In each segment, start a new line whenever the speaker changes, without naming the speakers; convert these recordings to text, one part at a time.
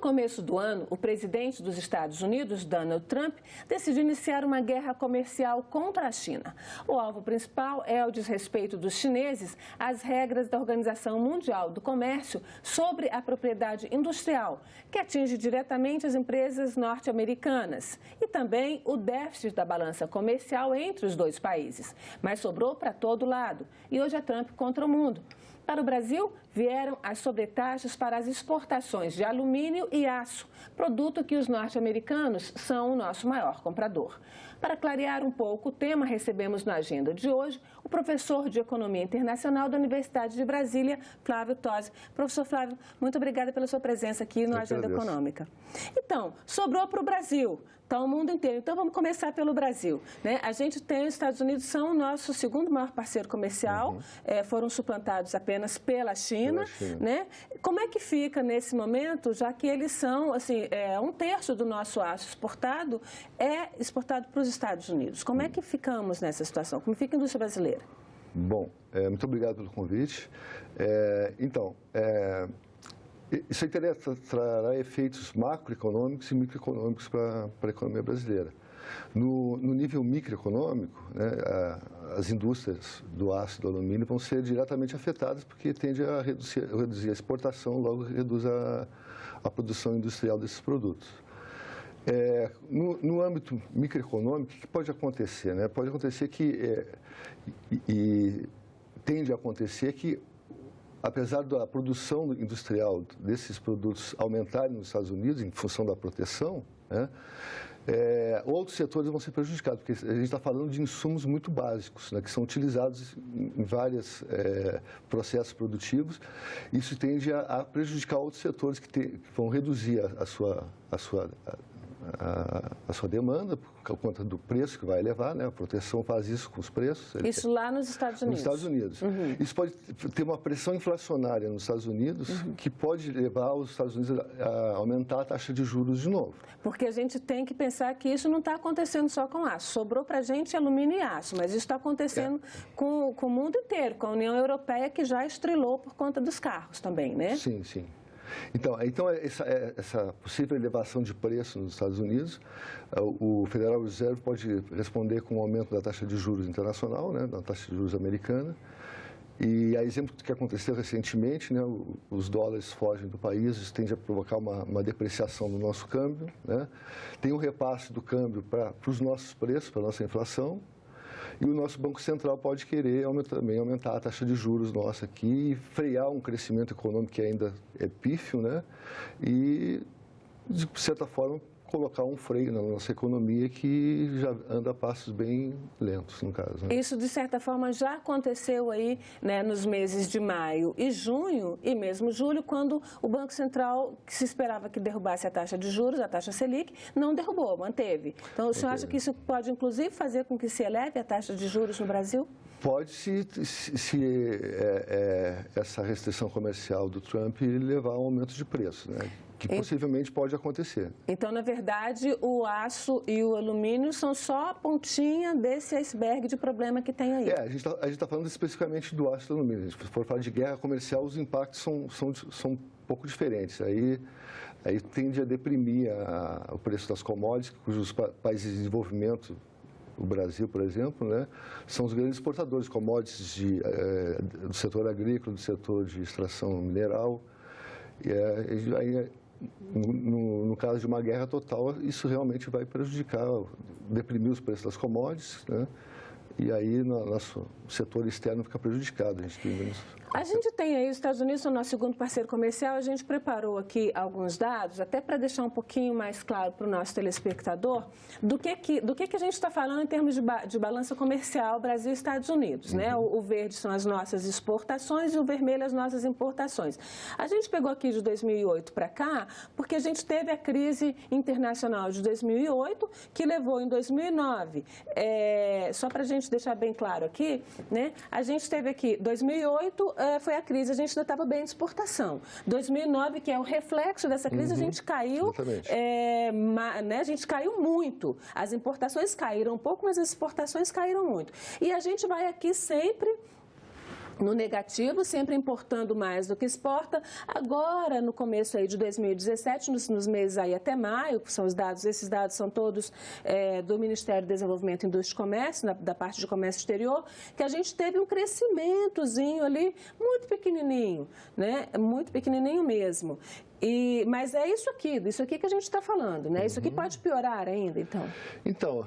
começo do ano, o presidente dos Estados Unidos, Donald Trump, decidiu iniciar uma guerra comercial contra a China. O alvo principal é o desrespeito dos chineses às regras da Organização Mundial do Comércio sobre a propriedade industrial, que atinge diretamente as empresas norte-americanas, e também o déficit da balança comercial entre os dois países. Mas sobrou para todo lado, e hoje é Trump contra o mundo. Para o Brasil, vieram as sobretaxas para as exportações de alumínio e aço, produto que os norte-americanos são o nosso maior comprador. Para clarear um pouco o tema, recebemos na agenda de hoje o professor de Economia Internacional da Universidade de Brasília, Flávio Tosi. Professor Flávio, muito obrigada pela sua presença aqui no Agenda Econômica. Então, sobrou para o Brasil, está o mundo inteiro. Então, vamos começar pelo Brasil, né? A gente tem os Estados Unidos, são o nosso segundo maior parceiro comercial, foram suplantados apenas pela China, né? Como é que fica nesse momento, já que eles são, assim, um terço do nosso aço exportado é exportado para os Estados Unidos? Como é que ficamos nessa situação? Como fica a indústria brasileira?
Bom, muito obrigado pelo convite. Isso trará efeitos macroeconômicos e microeconômicos para a economia brasileira. No nível microeconômico, né, as indústrias do aço e do alumínio vão ser diretamente afetadas porque tende a reduzir a exportação, logo reduz a produção industrial desses produtos. No âmbito microeconômico, o que pode acontecer? Né? Pode acontecer e tende a acontecer que, apesar da produção industrial desses produtos aumentarem nos Estados Unidos, em função da proteção, né, outros setores vão ser prejudicados, porque a gente está falando de insumos muito básicos, né, que são utilizados em vários processos produtivos. Isso tende a prejudicar outros setores que vão reduzir a sua demanda, por conta do preço que vai elevar, né? A proteção faz isso com os preços.
Isso lá nos Estados Unidos?
Nos Estados Unidos. Isso pode ter uma pressão inflacionária nos Estados Unidos, que pode levar os Estados Unidos a aumentar a taxa de juros de novo.
Porque a gente tem que pensar que isso não está acontecendo só com aço. Sobrou para a gente alumínio e aço, mas isso está acontecendo com o mundo inteiro, com a União Europeia, que já estrelou por conta dos carros também, né?
Sim, sim. Então essa possível elevação de preço nos Estados Unidos, o Federal Reserve pode responder com o aumento da taxa de juros internacional, né, da taxa de juros americana. E a exemplo do que aconteceu recentemente, né, os dólares fogem do país, isso tende a provocar uma depreciação do nosso câmbio, né. Tem o repasse do câmbio para os nossos preços, para a nossa inflação. E o nosso Banco Central pode querer também aumentar a taxa de juros nossa aqui e frear um crescimento econômico que ainda é pífio, né? E, de certa forma, colocar um freio na nossa economia que já anda a passos bem lentos, no caso. Né?
Isso, de certa forma, já aconteceu aí, né, nos meses de maio e junho, e mesmo julho, quando o Banco Central, que se esperava que derrubasse a taxa de juros, a taxa Selic, não derrubou, manteve. Então, o senhor acha que isso pode, inclusive, fazer com que se eleve a taxa de juros no Brasil?
Pode, se essa restrição comercial do Trump levar a um aumento de preço, né? Que possivelmente pode acontecer.
Então, na verdade, o aço e o alumínio são só a pontinha desse iceberg de problema que tem aí.
A gente está falando especificamente do aço e do alumínio. Se for falar de guerra comercial, os impactos são um pouco diferentes. Aí tende a deprimir o preço das commodities, cujos países de desenvolvimento, o Brasil, por exemplo, né, são os grandes exportadores de commodities do setor agrícola, do setor de extração mineral. No caso de uma guerra total, isso realmente vai prejudicar, deprimir os preços das commodities, né? E aí nosso setor externo fica prejudicado.
A gente tem aí, os Estados Unidos são o nosso segundo parceiro comercial, a gente preparou aqui alguns dados, até para deixar um pouquinho mais claro para o nosso telespectador, do que a gente está falando em termos de balança comercial Brasil e Estados Unidos, né? O verde são as nossas exportações e o vermelho as nossas importações. A gente pegou aqui de 2008 para cá, porque a gente teve a crise internacional de 2008, que levou em 2009, só para a gente deixar bem claro aqui, né? A gente teve aqui, 2008 foi a crise, a gente ainda estava bem de exportação. 2009, que é o reflexo dessa crise, a gente caiu, né? A gente caiu muito. As importações caíram um pouco, mas as exportações caíram muito. E a gente vai aqui sempre no negativo, sempre importando mais do que exporta. Agora, no começo aí de 2017, nos meses aí até maio, que são esses dados são todos do Ministério do Desenvolvimento, Indústria e Comércio, da parte de comércio exterior, que a gente teve um crescimentozinho ali, muito pequenininho, né? Muito pequenininho mesmo. Mas é isso aqui que a gente está falando, né? Isso aqui pode piorar ainda, então?
Então,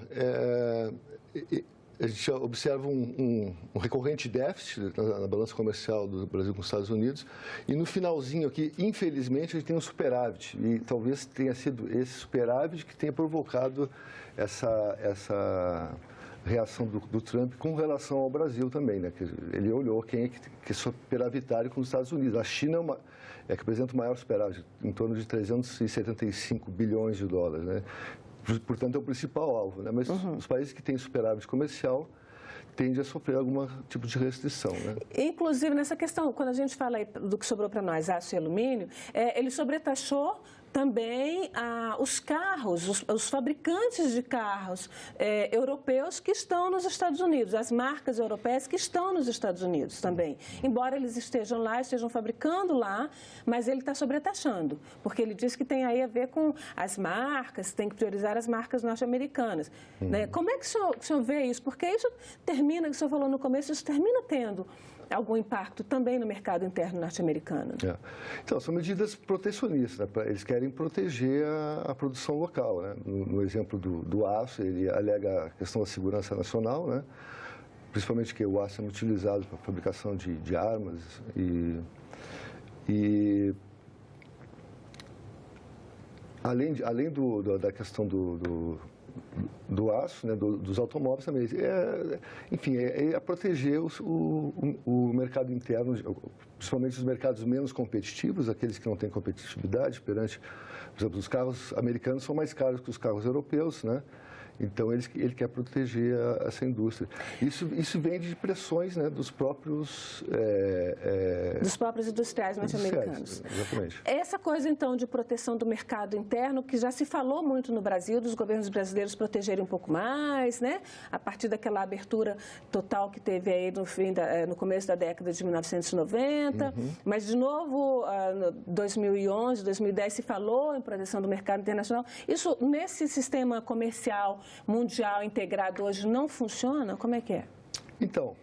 a gente observa um recorrente déficit na balança comercial do Brasil com os Estados Unidos e no finalzinho aqui, infelizmente, a gente tem um superávit e talvez tenha sido esse superávit que tenha provocado essa reação do Trump com relação ao Brasil também, né? Ele olhou quem é superavitário com os Estados Unidos. A China que apresenta o maior superávit, em torno de 375 bilhões de dólares, né? Portanto, é o principal alvo, né? Mas os países que têm superávit comercial tendem a sofrer algum tipo de restrição, né?
Inclusive, nessa questão, quando a gente fala aí do que sobrou para nós, aço e alumínio, ele sobretaxou também os carros, os fabricantes de carros europeus que estão nos Estados Unidos, as marcas europeias que estão nos Estados Unidos também. Embora eles estejam lá, estejam fabricando lá, mas ele está sobretaxando, porque ele diz que tem aí a ver com as marcas, tem que priorizar as marcas norte-americanas. Né? Como é que o senhor vê isso? Porque isso termina, que o senhor falou no começo, isso termina tendo algum impacto também no mercado interno norte-americano.
Então, são medidas protecionistas, né? Eles querem proteger a produção local, né? No exemplo do aço, ele alega a questão da segurança nacional, né? Principalmente que o aço é utilizado para a fabricação de armas e além da questão do aço, né, dos automóveis também. Enfim, é proteger o mercado interno, principalmente os mercados menos competitivos, aqueles que não têm competitividade perante, por exemplo, os carros americanos são mais caros que os carros europeus, né? Então, ele quer proteger essa indústria. Isso vem de pressões, né, dos próprios...
dos próprios industriais norte-americanos.
Exatamente.
Essa coisa, então, de proteção do mercado interno, que já se falou muito no Brasil, dos governos brasileiros protegerem um pouco mais, né? A partir daquela abertura total que teve aí no começo da década de 1990. Mas, de novo, em 2011, 2010, se falou em proteção do mercado internacional. Isso, nesse sistema comercial mundial integrado hoje, não funciona? Como é que é?
Então,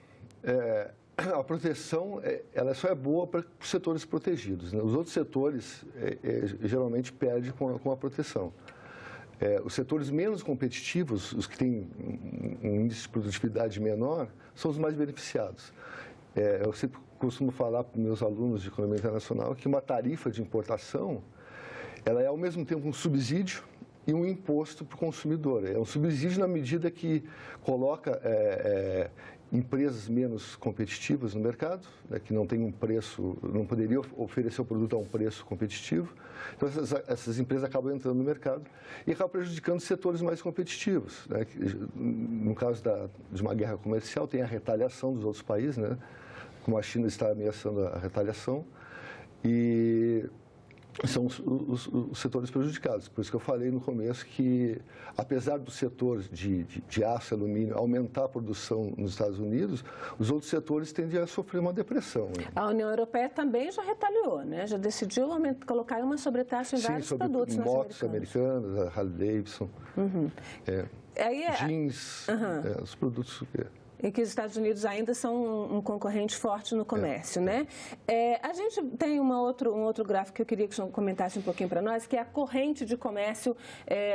a proteção ela só é boa para os setores protegidos, né? Os outros setores geralmente perdem com a proteção. Os setores menos competitivos, os que têm um índice de produtividade menor, são os mais beneficiados. Eu sempre costumo falar para os meus alunos de economia internacional que uma tarifa de importação ela é ao mesmo tempo um subsídio e um imposto para o consumidor. É um subsídio na medida que coloca empresas menos competitivas no mercado, né, que não tem um preço, não poderia oferecer o produto a um preço competitivo. Então, essas empresas acabam entrando no mercado e acabam prejudicando setores mais competitivos, né, que, no caso de uma guerra comercial, tem a retaliação dos outros países, né, como a China está ameaçando a retaliação, e são os setores prejudicados. Por isso que eu falei no começo que, apesar do setor de aço e alumínio aumentar a produção nos Estados Unidos, os outros setores tendem a sofrer uma depressão, né?
A União Europeia também já retaliou, né? Já decidiu colocar uma sobretaxa em vários produtos norte-americanos.
Motos americanas, a Harley-Davidson, jeans, os produtos...
Em que os Estados Unidos ainda são um concorrente forte no comércio, né? A gente tem um outro gráfico que eu queria que o senhor comentasse um pouquinho para nós, que é a corrente de comércio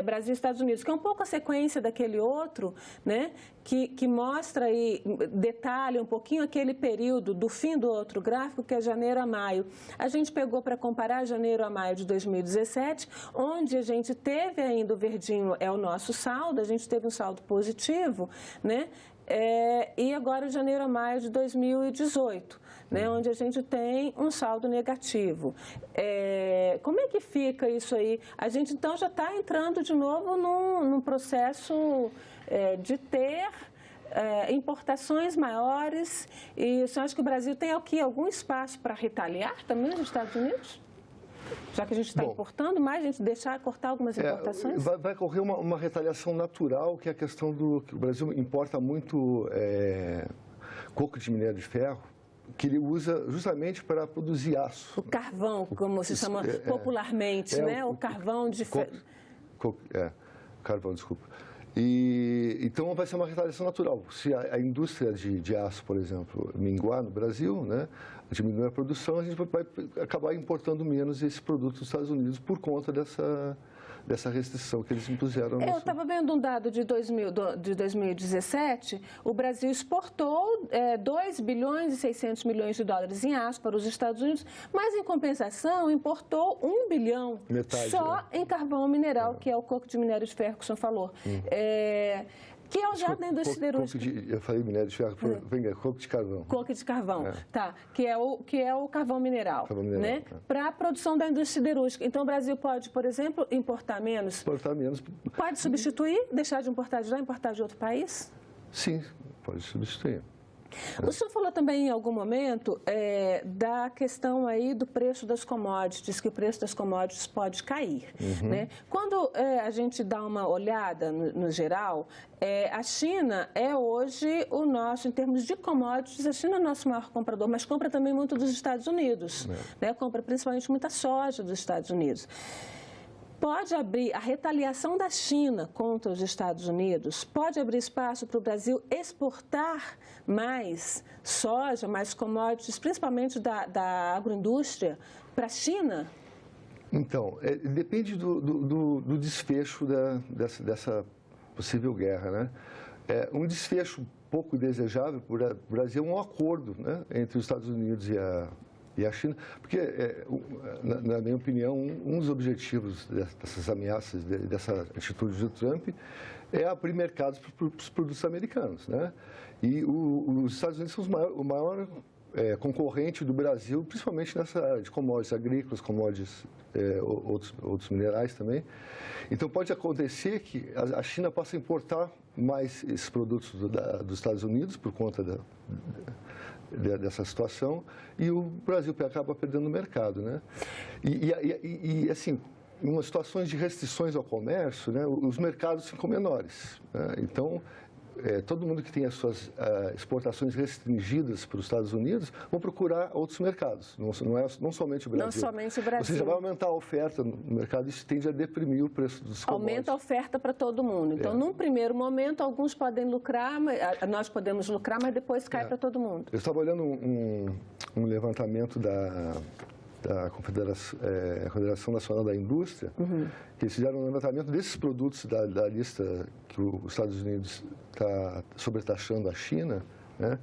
Brasil e Estados Unidos, que é um pouco a sequência daquele outro, né? Que mostra aí, detalha um pouquinho aquele período do fim do outro gráfico, que é janeiro a maio. A gente pegou para comparar janeiro a maio de 2017, onde a gente teve ainda o verdinho, é o nosso saldo, a gente teve um saldo positivo, né? E agora, de janeiro a maio de 2018, né, onde a gente tem um saldo negativo. Como é que fica isso aí? A gente, então, já está entrando de novo num processo de ter importações maiores. E o senhor acha que o Brasil tem aqui algum espaço para retaliar também nos Estados Unidos? Já que a gente está importando mais, a gente deixar cortar algumas importações?
Vai ocorrer uma retaliação natural, que é a questão que o Brasil importa muito coco de minério de ferro, que ele usa justamente para produzir aço.
O carvão, como se chama popularmente, né? O carvão de...
Carvão, desculpa. E, então, vai ser uma retaliação natural. Se a indústria de aço, por exemplo, minguar no Brasil, né, diminuir a produção, a gente vai acabar importando menos esse produto dos Estados Unidos por conta dessa restrição que eles impuseram.
Eu estava vendo um dado de 2017, o Brasil exportou 2 bilhões e 600 milhões de dólares em aço para os Estados Unidos, mas, em compensação, importou 1 bilhão só em carvão mineral, que é o coco de minério de ferro que o senhor falou. Que é usado na indústria siderúrgica.
Eu falei minério de ferro, coco de carvão.
Coco de carvão, tá. Que é o carvão mineral, né? Para a produção da indústria siderúrgica. Então, o Brasil pode, por exemplo, importar menos?
Importar menos.
Pode substituir? Deixar de importar de lá, importar de outro país?
Sim, pode substituir.
O senhor falou também em algum momento da questão aí do preço das commodities, que o preço das commodities pode cair, né? Quando a gente dá uma olhada no geral, a China é hoje o nosso, em termos de commodities, a China é o nosso maior comprador, mas compra também muito dos Estados Unidos, né? Compra principalmente muita soja dos Estados Unidos. Pode abrir a retaliação da China contra os Estados Unidos, pode abrir espaço para o Brasil exportar mais soja, mais commodities, principalmente da agroindústria, para a China?
Então, depende do desfecho dessa possível guerra, né? Um desfecho pouco desejável para o Brasil é um acordo, né, entre os Estados Unidos e a China, porque, na minha opinião, um dos objetivos dessas ameaças, dessa atitude do Trump, é abrir mercados para os produtos americanos, né? E os Estados Unidos são o maior concorrente do Brasil, principalmente nessa área de commodities agrícolas, commodities, outros minerais também. Então, pode acontecer que a China possa importar mais esses produtos dos Estados Unidos por conta dessa situação, e o Brasil acaba perdendo o mercado, né? E assim, em umas situações de restrições ao comércio, né, os mercados ficam menores, né? Então, todo mundo que tem as suas exportações restringidas para os Estados Unidos vão procurar outros mercados, não somente o Brasil.
Não somente o Brasil.
Ou seja, vai aumentar a oferta no mercado e isso tende a deprimir o preço dos commodities.
Aumenta a oferta para todo mundo. Então, num primeiro momento, alguns podem lucrar, nós podemos lucrar, mas depois cai para todo mundo. Eu
estava olhando um levantamento da Confederação Nacional da Indústria, que eles fizeram um levantamento desses produtos da lista que os Estados Unidos está sobretaxando a China, né?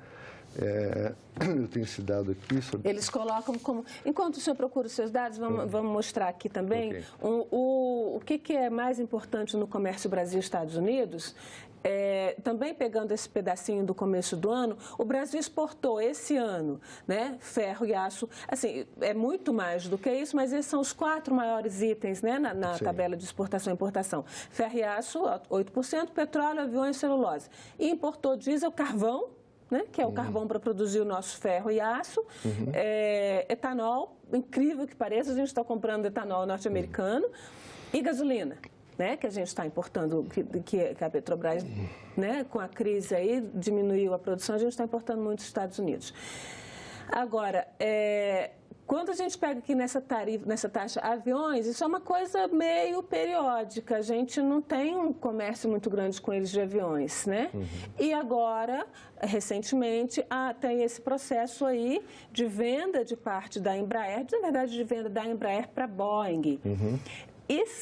Eu tenho esse dado aqui.
Eles colocam como... Enquanto o senhor procura os seus dados, vamos mostrar aqui também o que é mais importante no comércio Brasil-Estados Unidos. Também pegando esse pedacinho do começo do ano, o Brasil exportou esse ano, né, ferro e aço. Assim, é muito mais do que isso, mas esses são os 4 maiores itens, né, na tabela de exportação e importação. Ferro e aço, 8%, petróleo, aviões e celulose. E importou diesel, carvão, né, que é o carvão para produzir o nosso ferro e aço, etanol, incrível que pareça, a gente está comprando etanol norte-americano, e gasolina, né, que a gente está importando, que a Petrobras, né, com a crise aí, diminuiu a produção, a gente está importando muito dos Estados Unidos. Agora, quando a gente pega aqui nessa taxa aviões, isso é uma coisa meio periódica, a gente não tem um comércio muito grande com eles de aviões, né? E agora, recentemente, tem esse processo aí de venda de parte da Embraer, na verdade, de venda da Embraer para a Boeing.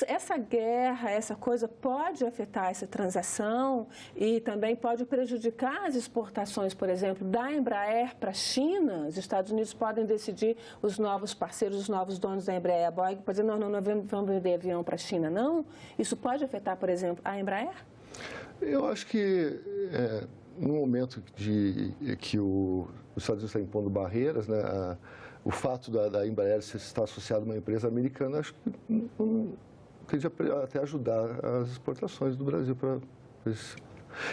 Essa guerra, essa coisa pode afetar essa transação e também pode prejudicar as exportações, por exemplo, da Embraer para a China. Os Estados Unidos podem decidir, os novos parceiros, os novos donos da Embraer, a Boeing, podem dizer, não vamos vender avião para a China, não? Isso pode afetar, por exemplo, a Embraer?
Eu acho que no momento que os Estados Unidos estão impondo barreiras, né, o fato da Embraer estar associada a uma empresa americana, acho que tende até ajudar as exportações do Brasil para isso.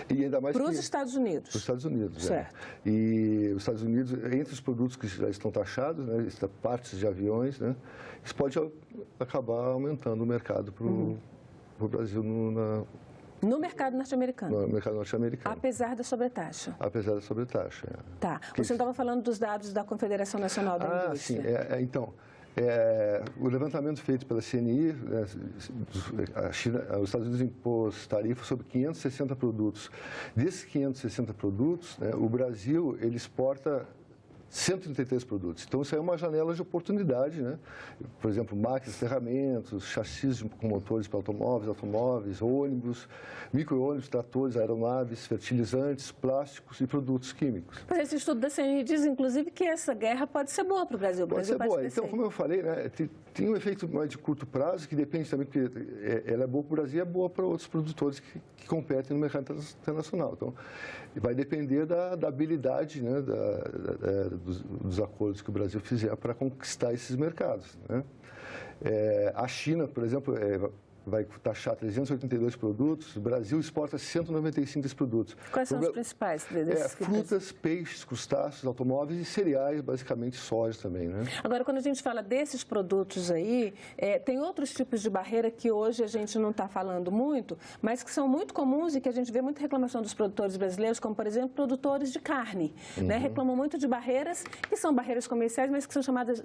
E ainda mais
para os Estados Unidos.
Para os Estados Unidos,
certo.
E os Estados Unidos, entre os produtos que já estão taxados, né, partes de aviões, né, isso pode acabar aumentando o mercado para o Brasil
No mercado norte-americano?
No mercado norte-americano.
Apesar da sobretaxa?
Apesar da sobretaxa,
Tá. Você estava falando dos dados da Confederação Nacional da Indústria.
Sim. Então, o levantamento feito pela CNI, né, os Estados Unidos impôs tarifa sobre 560 produtos. Desses 560 produtos, né, o Brasil ele exporta 133 produtos. Então, isso aí é uma janela de oportunidade, né? Por exemplo, máquinas, ferramentas, chassis com motores para automóveis, ônibus, micro-ônibus, tratores, aeronaves, fertilizantes, plásticos e produtos químicos.
Mas esse estudo da CNI diz, inclusive, que essa guerra pode ser boa para o Brasil.
Pode ser boa. Então, como eu falei, né, tem um efeito mais de curto prazo, que depende também, porque ela é boa para o Brasil e é boa para outros produtores que competem no mercado internacional. Então, vai depender da habilidade, né, dos acordos que o Brasil fizer para conquistar esses mercados, né? A China, por exemplo, vai taxar 382 produtos, o Brasil exporta 195 desses produtos.
Quais são os principais desses?
Frutas, peixes, crustáceos, automóveis e cereais, basicamente soja também, né?
Agora, quando a gente fala desses produtos aí, tem outros tipos de barreira que hoje a gente não está falando muito, mas que são muito comuns e que a gente vê muita reclamação dos produtores brasileiros, como, por exemplo, produtores de carne, né? Reclamam muito de barreiras, que são barreiras comerciais, mas que são chamadas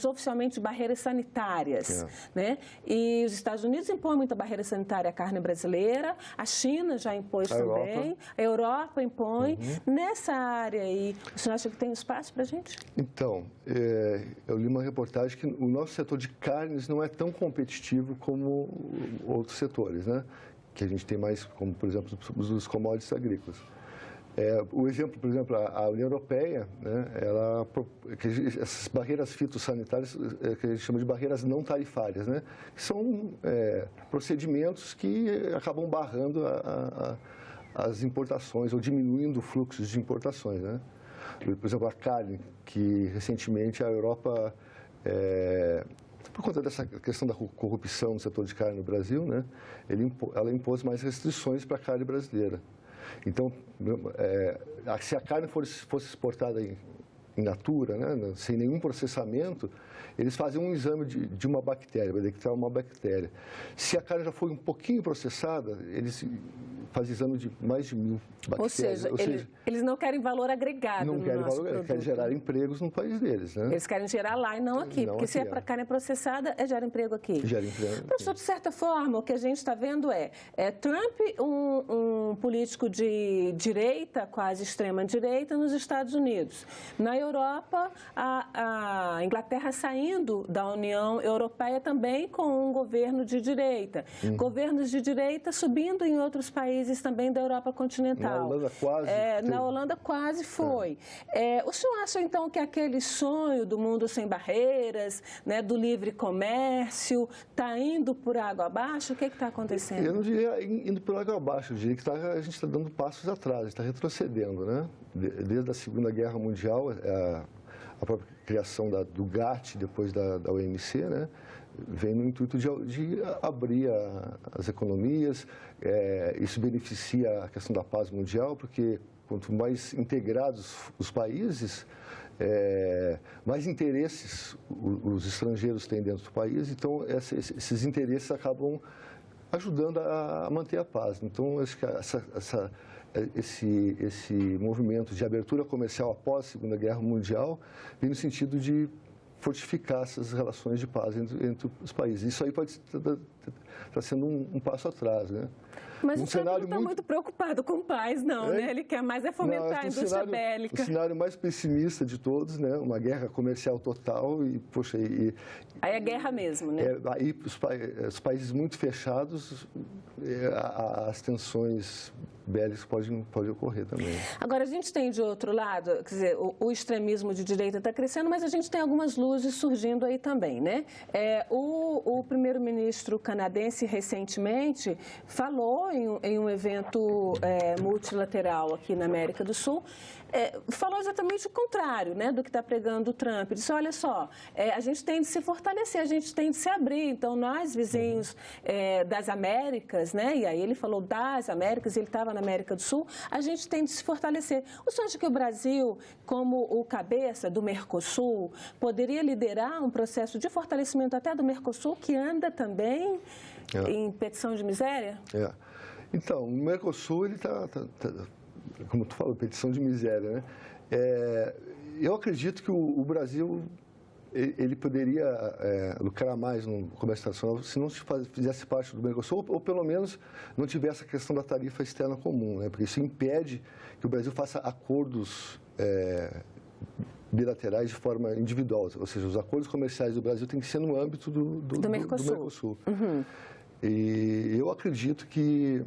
oficialmente de barreiras sanitárias, né? E os Estados Unidos impõem muita barreira sanitária à carne brasileira, a China já impôs também, a Europa impõe. Nessa área aí, o senhor acha que tem espaço para a gente?
Então, eu li uma reportagem que o nosso setor de carnes não é tão competitivo como outros setores, né? Que a gente tem mais, como, por exemplo, os commodities agrícolas. O exemplo, por exemplo, a União Europeia, né, essas barreiras fitossanitárias, que a gente chama de barreiras não tarifárias, né, que são procedimentos que acabam barrando as importações ou diminuindo o fluxo de importações, né? Por exemplo, a carne, que recentemente a Europa, por conta dessa questão da corrupção no setor de carne no Brasil, né, ela impôs mais restrições para a carne brasileira. Então, se a carne fosse exportada in natura, né, sem nenhum processamento, eles fazem um exame de uma bactéria, vai detectar uma bactéria. Se a carne já foi um pouquinho processada, eles fazem exame de mais de 1000 bactérias.
Ou seja, eles não querem valor agregado no nosso produto.
Eles querem gerar empregos no país deles, né?
Eles querem gerar lá e não aqui, porque se a carne é processada, gera emprego aqui.
Gera emprego.
Professor, de certa forma, o que a gente está vendo Trump, um político de direita, quase extrema-direita, nos Estados Unidos. Na Europa, a Inglaterra saindo da União Europeia também com um governo de direita. Governos de direita subindo em outros países também da Europa continental.
Na Holanda quase.
Na Holanda quase foi. O senhor acha, então, que aquele sonho do mundo sem barreiras, né, do livre comércio, está indo por água abaixo? O que está acontecendo?
Eu não diria indo por água abaixo, eu diria que a gente está dando passos atrás, está retrocedendo, né? Desde a Segunda Guerra Mundial, a própria criação do GATT, depois da OMC, né, vem no intuito de abrir as economias. Isso beneficia a questão da paz mundial, porque quanto mais integrados os países, mais interesses os estrangeiros têm dentro do país, então esses interesses acabam ajudando a manter a paz. Então, acho que esse movimento de abertura comercial após a Segunda Guerra Mundial vem no sentido de fortificar essas relações de paz entre os países. Isso aí pode estar sendo um passo atrás, né?
Mas o Trump não está muito preocupado com paz, não, né? Ele quer mais fomentar a indústria bélica.
O cenário mais pessimista de todos, né? Uma guerra comercial total e, poxa... Aí
é guerra mesmo, né?
Aí os países muito fechados, as tensões bélicas podem ocorrer também.
Agora, a gente tem de outro lado, quer dizer, o extremismo de direita está crescendo, mas a gente tem algumas luzes surgindo aí também, né? O primeiro-ministro canadense recentemente falou em um evento multilateral aqui na América do Sul, falou exatamente o contrário, né, do que está pregando o Trump. Ele disse, olha só, a gente tem de se fortalecer, a gente tem de se abrir. Então, nós, vizinhos das Américas, né, e aí ele falou das Américas, ele estava na América do Sul, a gente tem de se fortalecer. O senhor acha que o Brasil, como o cabeça do Mercosul, poderia liderar um processo de fortalecimento até do Mercosul, que anda também em petição de miséria?
Então, o Mercosul, ele está, como tu falou, petição de miséria, né? Eu acredito que o Brasil, ele poderia lucrar mais no comércio internacional se não fizesse parte do Mercosul, ou pelo menos não tivesse a questão da tarifa externa comum, né? Porque isso impede que o Brasil faça acordos bilaterais de forma individual, ou seja, os acordos comerciais do Brasil têm que ser no âmbito do Mercosul. E eu acredito que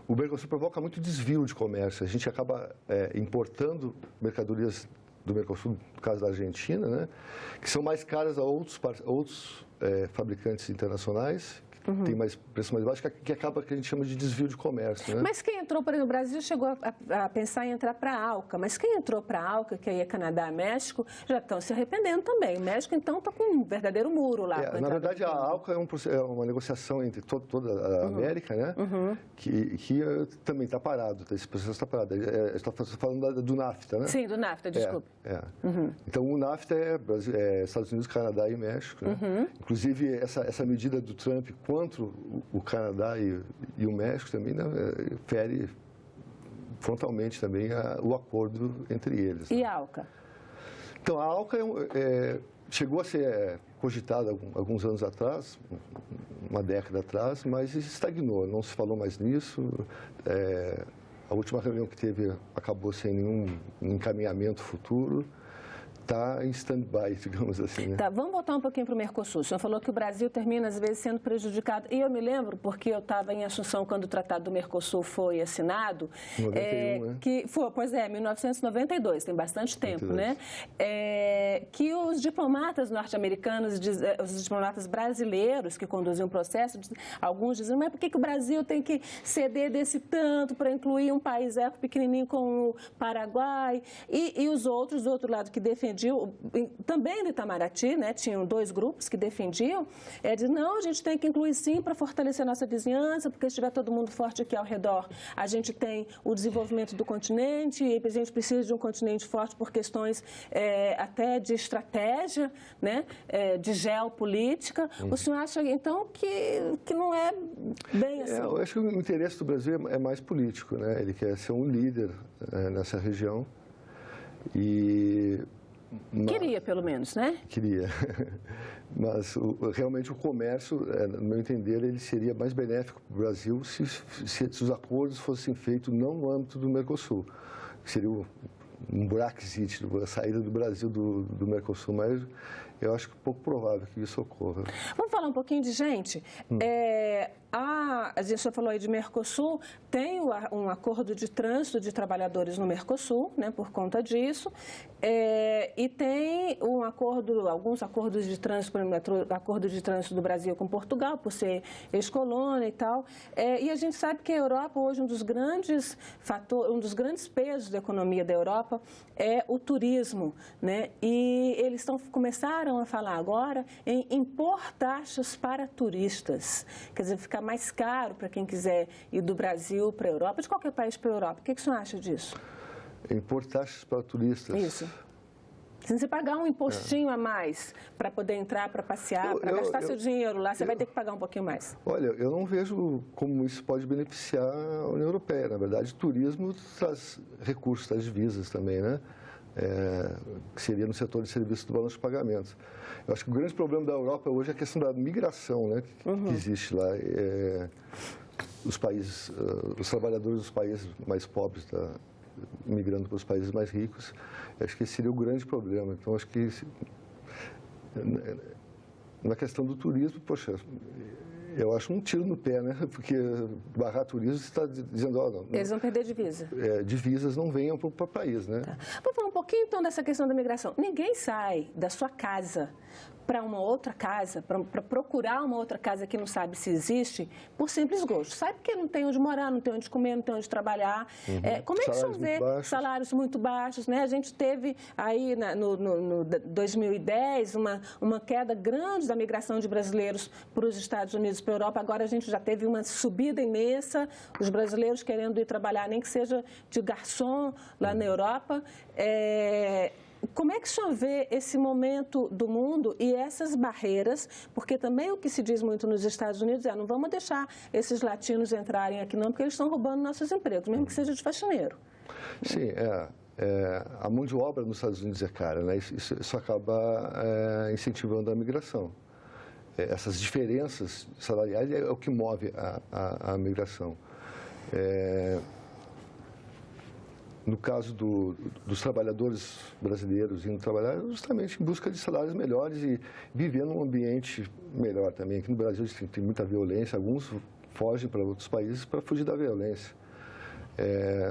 o Mercosul provoca muito desvio de comércio. A gente acaba importando mercadorias do Mercosul, no caso da Argentina, né, que são mais caras a outros fabricantes internacionais, que tem preço mais baixo, que acaba que a gente chama de desvio de comércio. Né?
Mas quem entrou, por exemplo, o Brasil chegou a pensar em entrar para a ALCA, mas quem entrou para a ALCA, que aí é Canadá e México, já estão se arrependendo também. O México, então, está com um verdadeiro muro lá.
Na verdade, a ALCA é uma negociação entre toda a América, né? Que também está parado, esse processo está parado. Está falando do NAFTA, né?
Sim, do NAFTA, desculpe.
Então, o NAFTA é Estados Unidos, Canadá e México. Né? Inclusive, essa medida do Trump contra o Canadá e o México também, né, fere frontalmente também o acordo entre eles.
E a ALCA?
Então, a ALCA chegou a ser cogitada alguns anos atrás, uma década atrás, mas estagnou, não se falou mais nisso. A última reunião que teve acabou sem nenhum encaminhamento futuro. Está em stand-by, digamos assim. Né?
Tá, vamos voltar um pouquinho para o Mercosul. O senhor falou que o Brasil termina, às vezes, sendo prejudicado. E eu me lembro, porque eu estava em Assunção quando o Tratado do Mercosul foi assinado.
91, né?
Pois é, 1992, tem bastante tempo, 92. Né? Que os diplomatas norte-americanos, os diplomatas brasileiros que conduziam o processo, alguns diziam, mas por que o Brasil tem que ceder desse tanto para incluir um país pequenininho como o Paraguai? E os outros, do outro lado, que defendiam também no Itamaraty, né, tinham dois grupos que defendiam, não, a gente tem que incluir sim para fortalecer a nossa vizinhança, porque se estiver todo mundo forte aqui ao redor, a gente tem o desenvolvimento do continente e a gente precisa de um continente forte por questões até de estratégia, né, de geopolítica. O senhor acha, então, que não é bem assim?
Eu acho que o interesse do Brasil é mais político, né? Ele quer ser um líder nessa região
Queria, pelo menos, né?
Queria. Mas realmente o comércio, no meu entender, ele seria mais benéfico para o Brasil se os acordos fossem feitos não no âmbito do Mercosul. Seria um Brexit, a saída do Brasil do Mercosul, mas eu acho que é pouco provável que isso ocorra.
Vamos falar um pouquinho de gente. A gente já falou aí de Mercosul, tem um acordo de trânsito de trabalhadores no Mercosul, né, por conta disso, e tem alguns acordos de trânsito, por exemplo, acordo de trânsito do Brasil com Portugal, por ser ex-colônia e tal, e a gente sabe que a Europa hoje, um dos grandes pesos da economia da Europa é o turismo, né, e eles começaram a falar agora em impor taxas para turistas, quer dizer, ficar mais caro para quem quiser ir do Brasil para a Europa, de qualquer país para a Europa. O que o senhor acha disso?
Impor taxas para turistas?
Isso. Se você pagar um impostinho a mais para poder entrar, para passear, para gastar seu dinheiro lá, você vai ter que pagar um pouquinho mais.
Olha, eu não vejo como isso pode beneficiar a União Europeia. Na verdade, o turismo traz recursos, traz divisas também, né? Que seria no setor de serviços do balanço de pagamentos. Eu acho que o grande problema da Europa hoje é a questão da migração, né, que existe lá. Os trabalhadores dos países mais pobres migrando para os países mais ricos, acho que esse seria o grande problema. Então, acho que na questão do turismo, poxa, Eu acho um tiro no pé, né? Porque barrar turismo está dizendo, não,
eles vão perder divisa.
Divisas não venham para o país, né?
Tá. Vamos falar um pouquinho então dessa questão da migração. Ninguém sai da sua casa para uma outra casa, para procurar uma outra casa que não sabe se existe, por simples gosto. Sai porque não tem onde morar, não tem onde comer, não tem onde trabalhar. Como é que o senhor vê salários muito baixos, né? A gente teve aí no 2010 uma queda grande da migração de brasileiros para os Estados Unidos, para a Europa. Agora a gente já teve uma subida imensa, os brasileiros querendo ir trabalhar, nem que seja de garçom lá na Europa. Como é que o senhor vê esse momento do mundo e essas barreiras? Porque também o que se diz muito nos Estados Unidos não vamos deixar esses latinos entrarem aqui não, porque eles estão roubando nossos empregos, mesmo que seja de faxineiro.
Sim, a mão de obra nos Estados Unidos é cara, né? Isso acaba incentivando a migração. Essas diferenças salariais é o que move a migração. No caso dos trabalhadores brasileiros indo trabalhar, justamente em busca de salários melhores e viver num ambiente melhor também. Aqui no Brasil tem muita violência, alguns fogem para outros países para fugir da violência.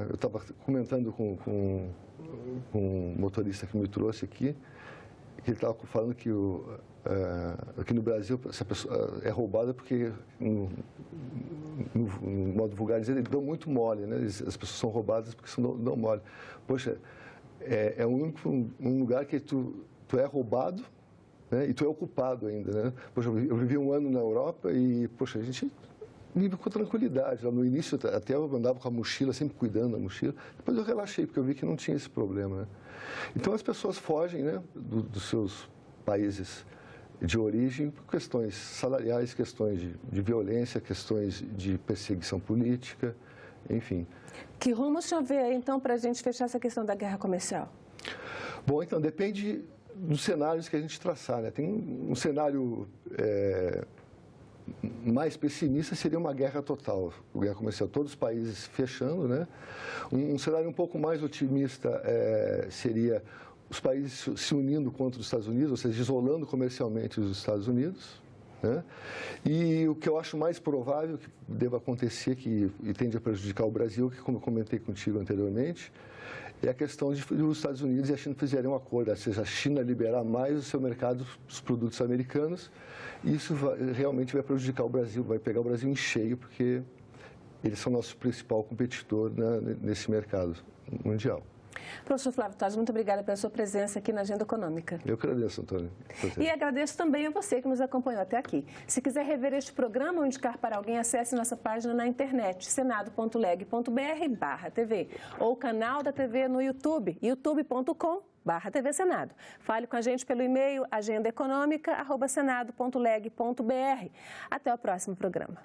Eu estava comentando com um motorista que me trouxe aqui, que ele estava falando que aqui no Brasil, se a pessoa é roubada porque, no modo vulgar dizer, eles dão muito mole, né? As pessoas são roubadas porque dão mole. Poxa, é um lugar que tu é roubado, né? E tu é ocupado ainda, né? Poxa, eu vivi um ano na Europa e, poxa, a gente vive com tranquilidade. Lá no início, até eu andava com a mochila, sempre cuidando da mochila. Depois eu relaxei, porque eu vi que não tinha esse problema, né? Então, as pessoas fogem, né, dos seus países de origem por questões salariais, questões de violência, questões de perseguição política, enfim.
Que rumo o senhor vê aí, então, para a gente fechar essa questão da guerra comercial?
Bom, então, depende dos cenários que a gente traçar, né? Tem um cenário mais pessimista, seria uma guerra total, uma guerra comercial, todos os países fechando, né? Um cenário um pouco mais otimista seria os países se unindo contra os Estados Unidos, ou seja, isolando comercialmente os Estados Unidos, né? E o que eu acho mais provável que deva acontecer, e tende a prejudicar o Brasil, que como eu comentei contigo anteriormente, é a questão de os Estados Unidos e a China fizerem um acordo, ou seja, a China liberar mais o seu mercado dos produtos americanos, e isso realmente vai prejudicar o Brasil, vai pegar o Brasil em cheio, porque eles são nosso principal competidor, né, nesse mercado mundial.
Professor Flávio Taz, muito obrigada pela sua presença aqui na Agenda Econômica.
Eu que agradeço, Antônio.
E agradeço também a você que nos acompanhou até aqui. Se quiser rever este programa ou indicar para alguém, acesse nossa página na internet, senado.leg.br/TV, ou o canal da TV no YouTube, youtube.com/TV Senado. Fale com a gente pelo e-mail agendaeconomica@senado.leg.br. Até o próximo programa.